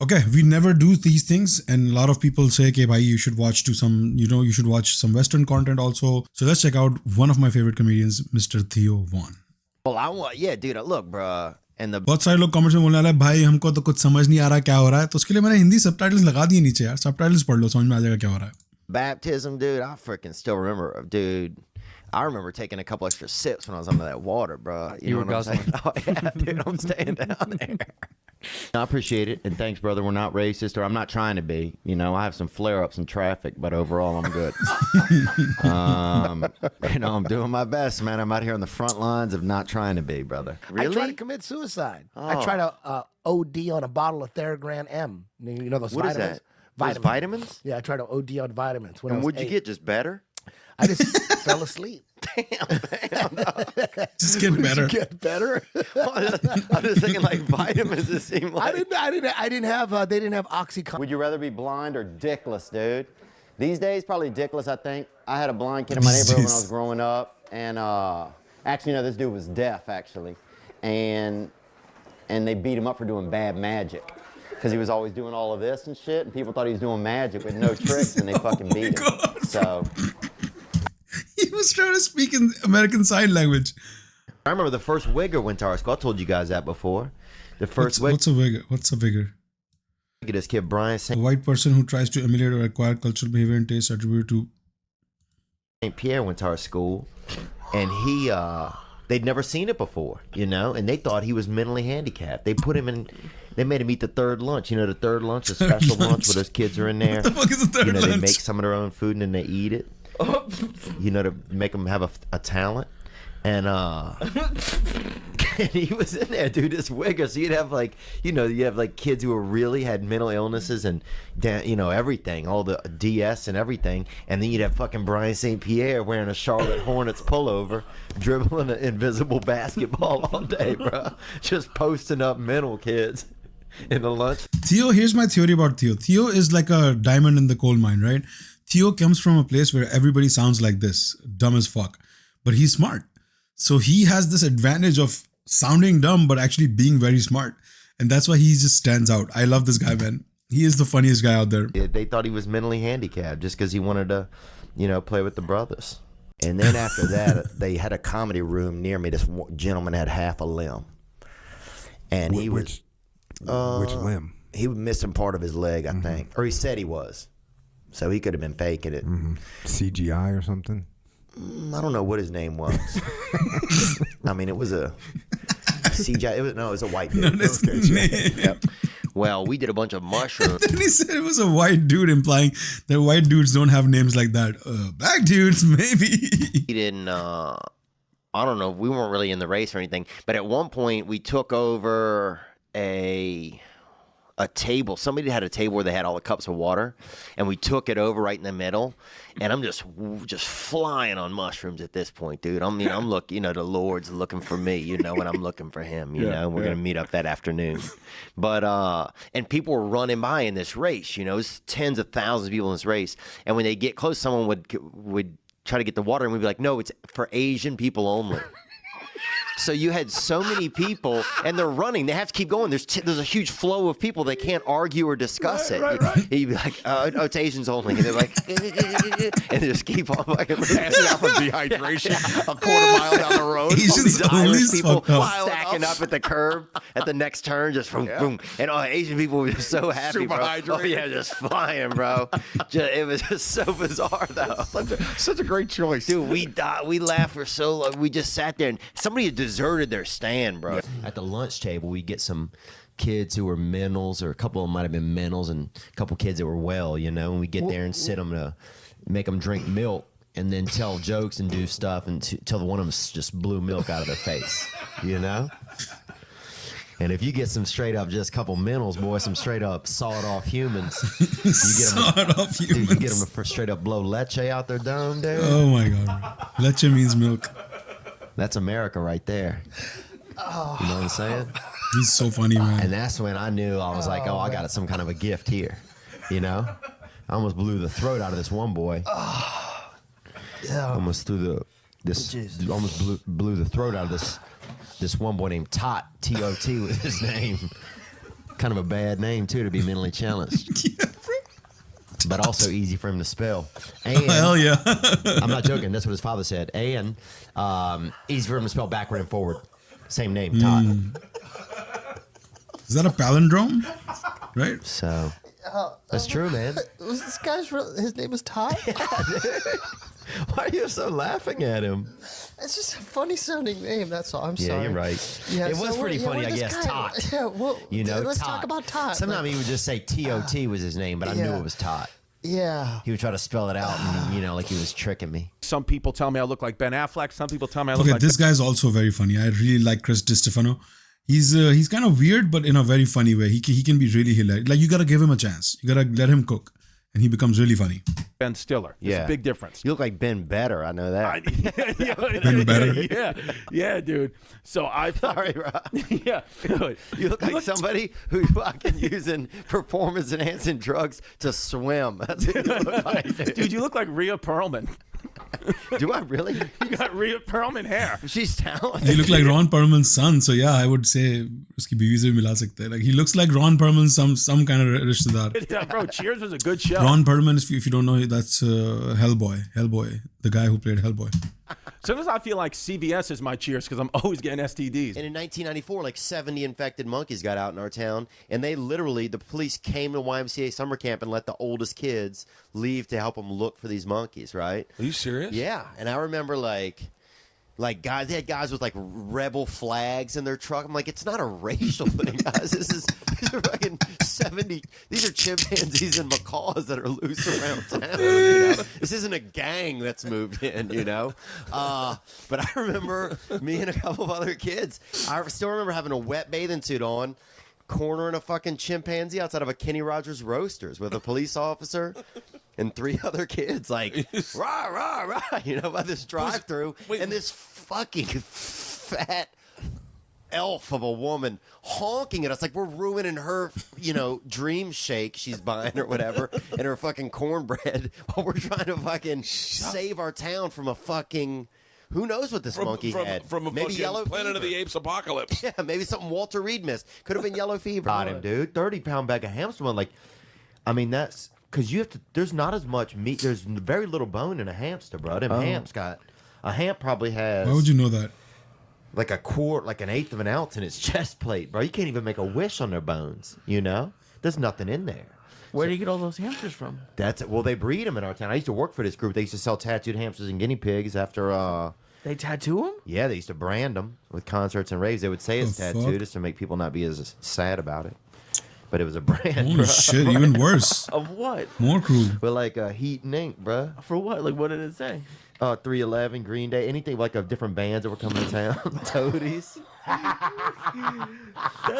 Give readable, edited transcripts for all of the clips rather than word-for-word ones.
Okay, we never do these things, and a lot of people say, "Okay, bhai, you should watch you should watch some Western content also." So let's check out one of my favorite comedians, Mr. Theo Vaughn. Well, dude, look, bro. And the बहुत सारे लोग comments में बोलने वाले भाई हमको तो कुछ समझ नहीं आ रहा क्या हो रहा है, तो उसके लिए मैंने हिंदी सबटाइटल्स लगा दिए नीचे यार, सबटाइटल्स पढ़ लो, समझ में आ जाएगा क्या हो रहा है. baptism, dude, I freaking still remember, dude. I remember taking a couple extra sips when I was under that water, bro. You were what I'm saying? Oh, yeah, dude, I'm staying down there. I appreciate it, and thanks, brother. We're not racist, or I'm not trying to be. You know, I have some flare-ups in traffic, but overall, I'm good. I'm doing my best, man. I'm out here on the front lines of not trying to be, brother. Really? I tried to commit suicide. Oh. I tried to OD on a bottle of Theragram M. You know those what vitamins? Is that? Vitamins. Those vitamins? Yeah, I tried to OD on vitamins. And what'd you get? Just better? I just fell asleep. Damn. No. Just get better. Get better. I'm just thinking like vitamins. It seemed like I didn't have. They didn't have OxyContin. Would you rather be blind or dickless, dude? These days, probably dickless. I think I had a blind kid in my neighborhood when I was growing up, and actually, this dude was deaf actually, and they beat him up for doing bad magic. Because he was always doing all of this and shit, and people thought he was doing magic with no tricks, and they fucking beat him. So he was trying to speak in American Sign Language. I remember the first wigger went to our school. I told you guys that before. The first what's a wigger? What's a wigger? Look at this kid, Brian. A white person who tries to emulate or acquire cultural behavior and taste attributed to. St. Pierre went to our school, and they'd never seen it before, and they thought he was mentally handicapped. They put him in. They made him eat the third lunch. The third lunch, a special lunch where those kids are in there. What the fuck is the third lunch? They make some of their own food and then they eat it. To make them have a talent. And and he was in there, dude, this wigger. So you'd have you have kids who really had mental illnesses and everything, all the DS and everything. And then you'd have fucking Brian St. Pierre wearing a Charlotte Hornets pullover, dribbling an invisible basketball all day, bro. Just posting up mental kids in the lunch. Theo, here's my theory about Theo. Theo is like a diamond in the coal mine, right? Theo comes from a place where everybody sounds like this, dumb as fuck, but he's smart. So he has this advantage of sounding dumb, but actually being very smart. And that's why he just stands out. I love this guy, man. He is the funniest guy out there. They thought he was mentally handicapped just because he wanted to, play with the brothers. And then after that, they had a comedy room near me. This gentleman had half a limb. And he was... Which limb? He was missing part of his leg, I think. Or he said he was. So he could have been faking it. CGI or something? I don't know what his name was. I mean, it was a CGI. It was a white dude. Not his name. Yep. Well, we did a bunch of mushrooms. Then he said it was a white dude, implying that white dudes don't have names like that. Black dudes, maybe. He didn't... I don't know. We weren't really in the race or anything. But at one point, we took over a table. Somebody had a table where they had all the cups of water, and we took it over right in the middle. And I'm just flying on mushrooms at this point, dude. I'm looking, the Lord's looking for me, and I'm looking for him, and we're gonna meet up that afternoon. But and people were running by in this race, it's tens of thousands of people in this race. And when they get close, someone would try to get the water, and we'd be like, no, it's for Asian people only. So you had so many people, and they're running. They have to keep going. There's a huge flow of people. They can't argue or discuss it. Right. You'd be like, oh, it's Asians only. And they're like, and they just keep on like passing out from dehydration a quarter mile down the road. Asians only people stacking up at the curb at the next turn, just boom, boom. And Asian people were just so happy, super bro. hydrated. Oh yeah, just flying, bro. It was just so bizarre, though. Such a great choice, dude. We laughed for so long. We just sat there, and somebody had deserted their stand, bro. At the lunch table, we get some kids who were mentals, or a couple of them might have been mentals, and a couple kids that were well, and we get there and sit them to make them drink milk and then tell jokes and do stuff until one of them just blew milk out of their face, And if you get some straight up just couple mentals, boy, some straight up sawed off humans, you get them to straight up blow leche out their dome, dude. Oh my God, leche means milk. That's America right there. Oh. You know what I'm saying? He's so funny, man. And that's when I knew, I was like, I got some kind of a gift here. I almost blew the throat out of this one boy. Oh. Yeah. Almost blew the throat out of this one boy named Tot. T-O-T was his name. Kind of a bad name too to be mentally challenged. Yeah, bro. But also easy for him to spell. And Hell yeah. I'm not joking. That's what his father said. And easy for him to spell backward and forward. Same name, Todd. Is that a palindrome? Right? So that's true, man. Was this guy's his name was Todd? Why are you so laughing at him? It's just a funny sounding name. That's all. I'm sorry. Yeah, you're right. Yeah, it was pretty funny, I guess. Todd. Yeah, well, You know, let's Todd. talk about Todd. Sometimes he would just say T-O-T was his name, but I knew Yeah. it was Todd. Yeah. He would try to spell it out, and like he was tricking me. Some people tell me I look like Ben Affleck. Some people tell me I look Okay, like this guy's also very funny. I really like Chris DiStefano. He's kind of weird, but in a very funny way. He can be really hilarious. Like, you gotta give him a chance. You gotta let him cook, and he becomes really funny. Ben Stiller. There's Yeah. a big difference. You look like Ben Better. I know that. Ben Better. Yeah, dude. So I Sorry, Rob. yeah. You look like somebody who's fucking using performance-enhancing drugs to swim. That's what you look like, Dude, you look like Rhea Perlman. Do I really? You got Rhea Perlman hair. She's talented. You look like Ron Perlman's son, so yeah, I would say uski बीवी से भी मिला सकते हैं. Like, he looks like Ron Perlman, some kind of rishtedar. Yeah, bro, Cheers was a good show. Ron Perlman, if you don't know, that's Hellboy, the guy who played Hellboy. Sometimes I feel like CVS is my Cheers because I'm always getting STDs. And in 1994, like 70 infected monkeys got out in our town, and they literally, the police came to YMCA summer camp and let the oldest kids leave to help them look for these monkeys, right? Are you serious? Yeah, and I remember like guys, they had guys with like rebel flags in their truck. I'm like, it's not a racial thing, guys. These are fucking 70. These are chimpanzees and macaws that are loose around town. This isn't a gang that's moved in, But I remember me and a couple of other kids. I still remember having a wet bathing suit on, cornering a fucking chimpanzee outside of a Kenny Rogers Roasters with a police officer and 3 other kids, like, rah, rah, rah, by this drive-through. And this fucking fat elf of a woman honking at us like we're ruining her, dream shake she's buying or whatever, and her fucking cornbread while we're trying to fucking save our town from a fucking... Who knows what this monkey had? From a maybe fucking yellow Planet fever. of the Apes apocalypse. Yeah, maybe something Walter Reed missed. Could have been yellow fever. Got him, dude. 30-pound bag of hamster bone. Like, I mean, that's because you have to. There's not as much meat. There's very little bone in a hamster, bro. Them hamps got. A hamp probably has. Why would you know that? Like a quart, like an eighth of an ounce in its chest plate, bro. You can't even make a wish on their bones. There's nothing in there. Where do you get all those hamsters from? That's it. Well, they breed them in our town. I used to work for this group. They used to sell tattooed hamsters and guinea pigs after. They tattoo them? Yeah, they used to brand them with concerts and raves. They would say it's The tattooed fuck? just to make people not be as sad about it. But it was a brand, Holy bro. shit, even worse. Of what? More cruel. With like heat and ink, bro. For what? Like, what did it say? 311, Green Day, anything like of different bands that were coming to town. Toadies.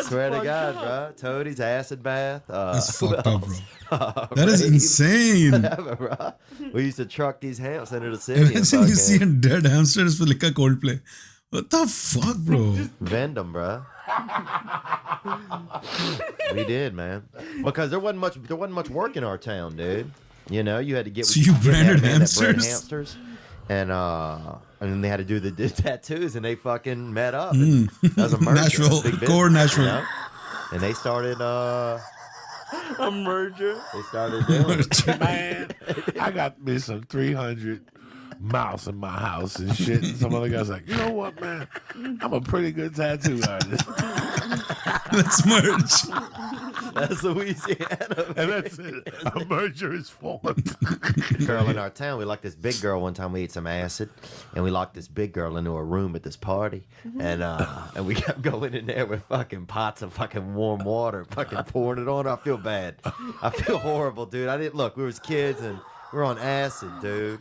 Swear to God, bro. Toadies, Acid Bath. That's who fucked up, else? bro. That is insane. Whatever, bro. We used to truck these hamps into the city. and Imagine you see a fucking dead hamster for like a Coldplay. What the fuck, bro? vend them, bro. We did, man. Because there wasn't much work in our town, dude. You had to get. So you branded that brand hamsters? hamsters, and then they had to do the tattoos, and they fucking met up. And that was a merger. Nashville, Big business, core Nashville. And they started. A merger? They started doing it. Man, I got me some 300 mouse in my house and shit. And some other guy's like, you know what, man? I'm a pretty good tattoo artist. Let's merge. That's Louisiana. And that's it. A merger is formed. Girl in our town, we locked this big girl one time. We ate some acid, and we locked this big girl into a room at this party, and we kept going in there with fucking pots of fucking warm water, fucking pouring it on her. I feel bad. I feel horrible, dude. I didn't look. We was kids, and we were on acid, dude.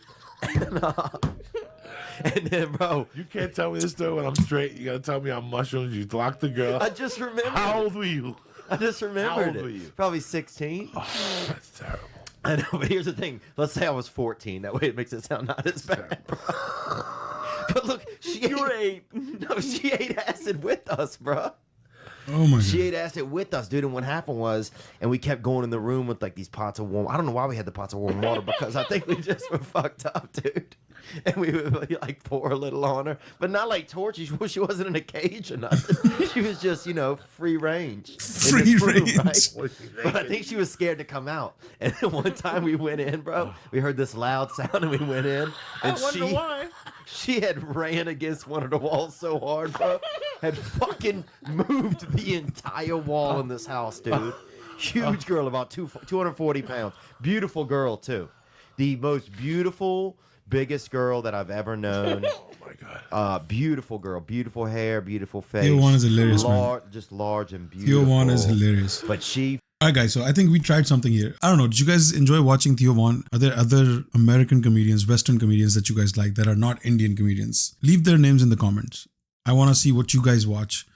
And then, bro, You can't tell me this story when I'm straight. You gotta tell me on mushrooms. You locked the girl. I just remembered. How old were you? I just remembered old it. were you? Probably 16. Oh, that's terrible. I know, but here's the thing. Let's say I was 14. That way it makes it sound not as bad, bro. But look, You were 8. No, she ate acid with us, bro. Oh my She God. ate acid with us, dude. And what happened was, and we kept going in the room with like these pots of warm. I don't know why we had the pots of warm water because I think we just were fucked up, dude. And we would like pour a little on her, but not like torture. She wasn't in a cage or nothing. She was just, free range. in Free this room, range. right? But I think she was scared to come out. And then one time we went in, bro. We heard this loud sound and we went in. And I wonder why. she had ran against one of the walls so hard, bro. Had fucking moved the entire wall in this house, dude. Huge girl, about 240 pounds. Beautiful girl, too. The most beautiful, biggest girl that I've ever known. Oh my God. Beautiful girl. Beautiful hair, beautiful face. Theo One is hilarious, man. Just large and beautiful. Theo One is hilarious. But she All right, guys. So I think we tried something here. I don't know. Did you guys enjoy watching Theo One? Are there other American comedians, Western comedians that you guys like that are not Indian comedians? Leave their names in the comments. I want to see what you guys watch.